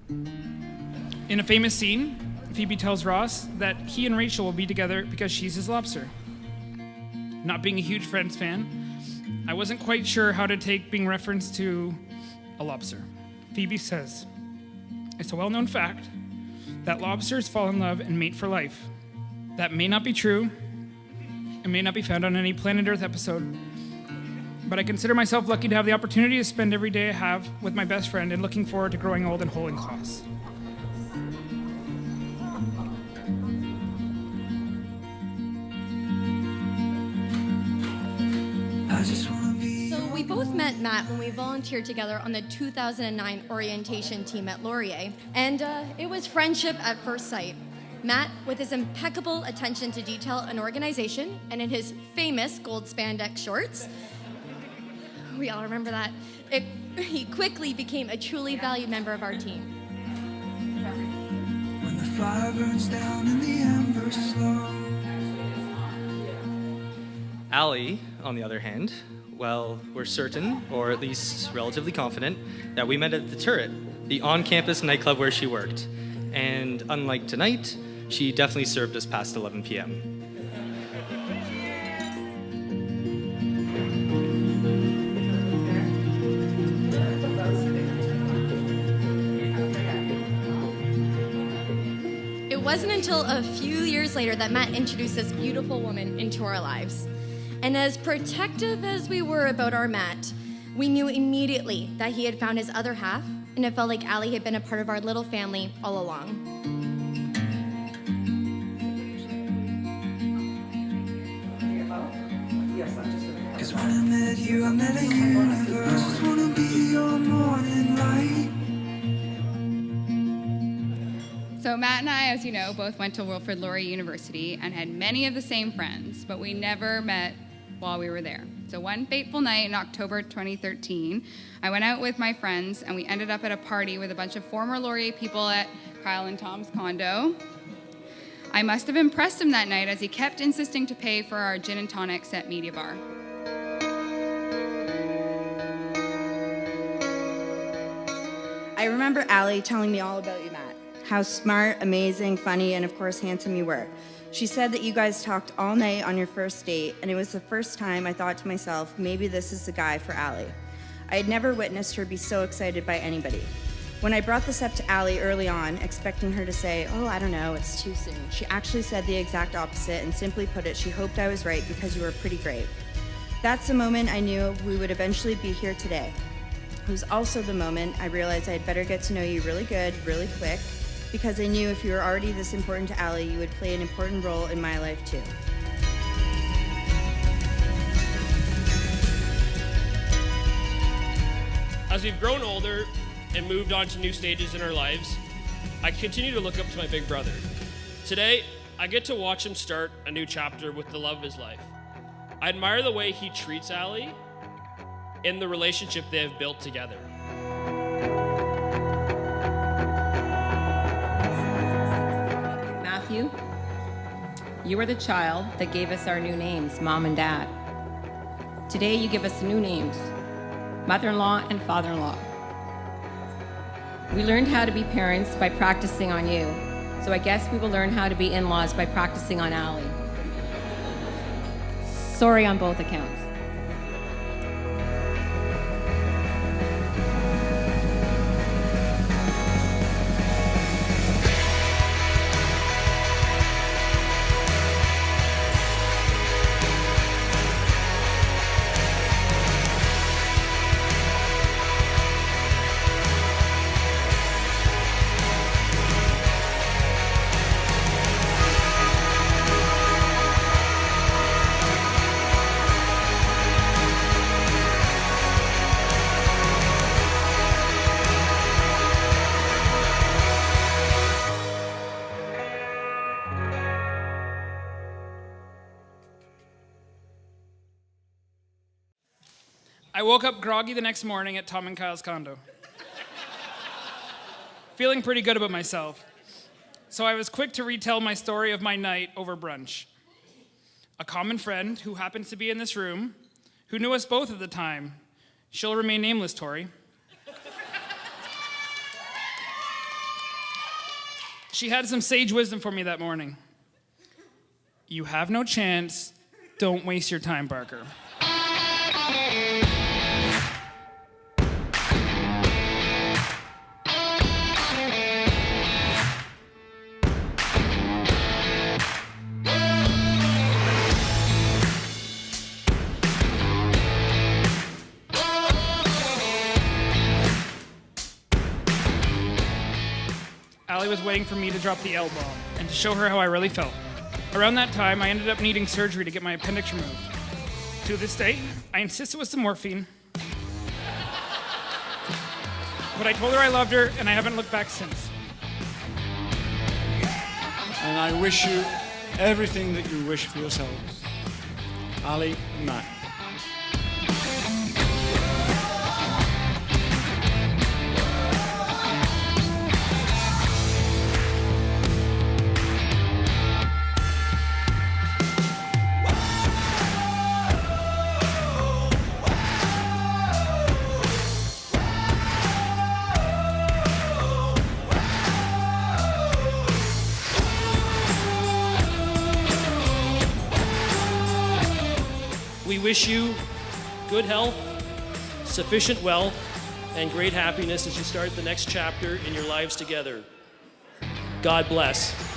In a famous scene, Phoebe tells Ross that he and Rachel will be together because she's his lobster. Not being a huge Friends fan, I wasn't quite sure how to take being referenced to a lobster. Phoebe says, "It's a well-known fact that lobsters fall in love and mate for life. That may not be true and may not be found on any Planet Earth episode, but I consider myself lucky to have the opportunity to spend every day I have with my best friend and looking forward to growing old and holding class." So we both met Matt when we volunteered together on the 2009 orientation team at Laurier, and it was friendship at first sight. Matt, with his impeccable attention to detail and organization, and in his famous gold spandex shorts, we all remember that, he quickly became a truly valued member of our team. When the fire burns down and the embers slow. Allie, on the other hand, well, we're certain, or at least relatively confident, that we met at the Turret, the on-campus nightclub where she worked. And unlike tonight, she definitely served us past 11 p.m. It wasn't until a few years later that Matt introduced this beautiful woman into our lives. And as protective as we were about our Matt, we knew immediately that he had found his other half, and it felt like Allie had been a part of our little family all along. Cause when I met you, I met a universe. I just wanna be your morning light. So Matt and I, as you know, both went to Wilfrid Laurier University and had many of the same friends, but we never met while we were there. So one fateful night in October 2013, I went out with my friends and we ended up at a party with a bunch of former Laurier people at Kyle and Tom's condo. I must have impressed him that night as he kept insisting to pay for our gin and tonics at Media Bar. I remember Allie telling me all about you, Matt. How smart, amazing, funny, and of course handsome you were. She said that you guys talked all night on your first date, and it was the first time I thought to myself, maybe this is the guy for Allie. I had never witnessed her be so excited by anybody. When I brought this up to Allie early on, expecting her to say, "Oh, I don't know, it's too soon," she actually said the exact opposite and simply put it, she hoped I was right because you were pretty great. That's the moment I knew we would eventually be here today. It was also the moment I realized I'd better get to know you really good, really quick, because I knew if you were already this important to Allie, you would play an important role in my life too. As we've grown older and moved on to new stages in our lives, I continue to look up to my big brother. Today, I get to watch him start a new chapter with the love of his life. I admire the way he treats Allie and the relationship they have built together. Matthew, you are the child that gave us our new names, Mom and Dad. Today you give us new names, Mother-in-law and Father-in-law. We learned how to be parents by practicing on you, so I guess we will learn how to be in-laws by practicing on Allie. Sorry on both accounts. I woke up groggy the next morning at Tom and Kyle's condo. Feeling pretty good about myself. So I was quick to retell my story of my night over brunch. A common friend who happens to be in this room, who knew us both at the time. She'll remain nameless, Tori. She had some sage wisdom for me that morning. You have no chance. Don't waste your time, Parker. Allie was waiting for me to drop the L-bomb and to show her how I really felt. Around that time, I ended up needing surgery to get my appendix removed. To this day, I insist it was some morphine. But I told her I loved her, and I haven't looked back since. And I wish you everything that you wish for yourselves. Ali and Matt. We wish you good health, sufficient wealth, and great happiness as you start the next chapter in your lives together. God bless.